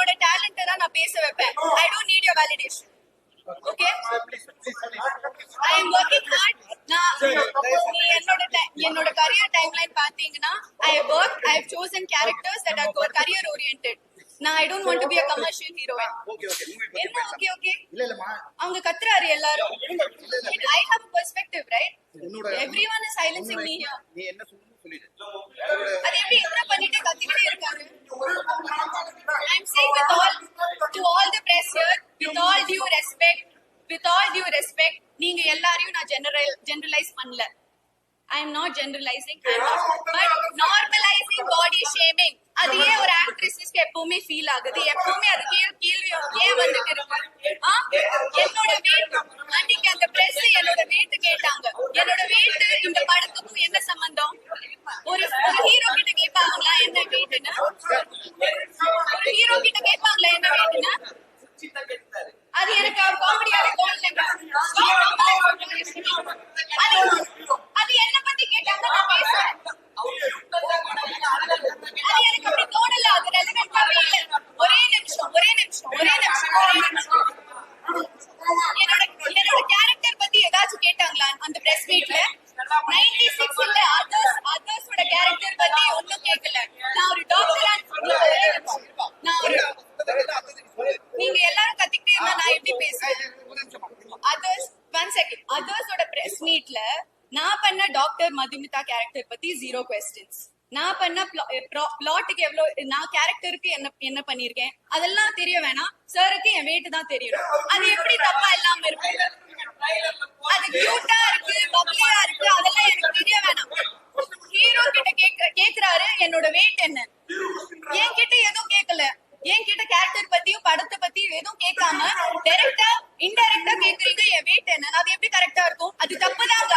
என்னோட டேலண்ட தான் நான் பேச வைப்பேன். I don't need your validation. Okay? I am working hard. என்னோட career timeline பாத்தீங்கன்னா I have chosen characters that are career oriented. Now I don't want to be a commercial heroine. என்ன okay? அவங்க கத்துறாரு எல்லாரும். I have a perspective, right? Everyone is silencing me here. நீ என்ன சொல்லிடு. அது எப்படி என்ன பண்ணிட்டு கத்திக்கிட்டே இருக்காரு. I'm saying to all the press here, with all due respect, நீங்க எல்லாரையும் நான் generalize பண்ணல. I am not generalizing, but normalizing body shaming. அது ஏன் ஒரு ஆக்ட்ரஸ்க்கு எப்பவுமே ஃபீல் ஆகுது, எப்பவுமே அது கேள்வி ஏன் வந்துட்டு இருக்கு. என்னோட வெயிட் அன்னைக்கு அந்த பிரஸ் என்னோட வெயிட் கேட்டாங்க. என்னோட வெயிட் இந்த படத்துக்கும் என்ன சம்பந்தம்? ஒரு ஹீரோ கிட்ட கேட்பாங்களா என்ன வெயிட்னு? ஒரு ஹீரோ கிட்ட கேட்பாங்களா என்ன வெயிட்னு? அது எனக்கு காமெடியாக தோணலைங்க. அது என்ன பத்தி கேட்டாங்க, நான் பேசுறேன். அது எனக்கு அப்படி தோணல, அது ரெலவென்ட்டாவே இல்ல. ஒரே நிமிஷம் என்னோட கேரக்டர் பத்தி ஏதாச்சும் கேட்டாங்களா அந்த பிரஸ் மீட்ல? 96 இல்ல அதர்ஸோட கேரக்டர் பத்தி ஒண்ணும் கேட்கல. நான் ஒரு டாக்டரா நீங்க எல்லாரும் கத்திக்கிட்டே இருந்தா நான் எப்படி பேசுறேன்? அதர்ஸோட பிரஸ் மீட்ல நான் பண்ண டாக்டர் மதுமிதா கேரக்டர் பத்தி 0 questions. நான் பண்ண பிளாட்டுக்கு எவ்வளவு, நான் கேரக்டருக்கு என்ன பண்ணிருக்கேன் அதெல்லாம் தெரிய வேணாம். சாருக்கு என் வெயிட் தான் தெரியணும். அது எப்படி தப்பா இல்லாம இருக்கு? அது கியூட்டா இருக்கு, பப்ளியா இருக்கு, அதெல்லாம் எனக்கு தெரிய வேணாம். ஹீரோ கிட்ட கேக்குறாரு என்னோட வெயிட் என்ன. என்கிட்ட எதுவும் கேட்கல. என்கிட்ட கேரக்டர் பத்தியும் படத்தை பத்தியும் எதுவும் கேட்காம டைரக்டா இன்டைரக்டா கேக்குறீங்க என் வெயிட் என்ன. அது எப்படி கரெக்டா இருக்கும்? அது தப்புதாங்க.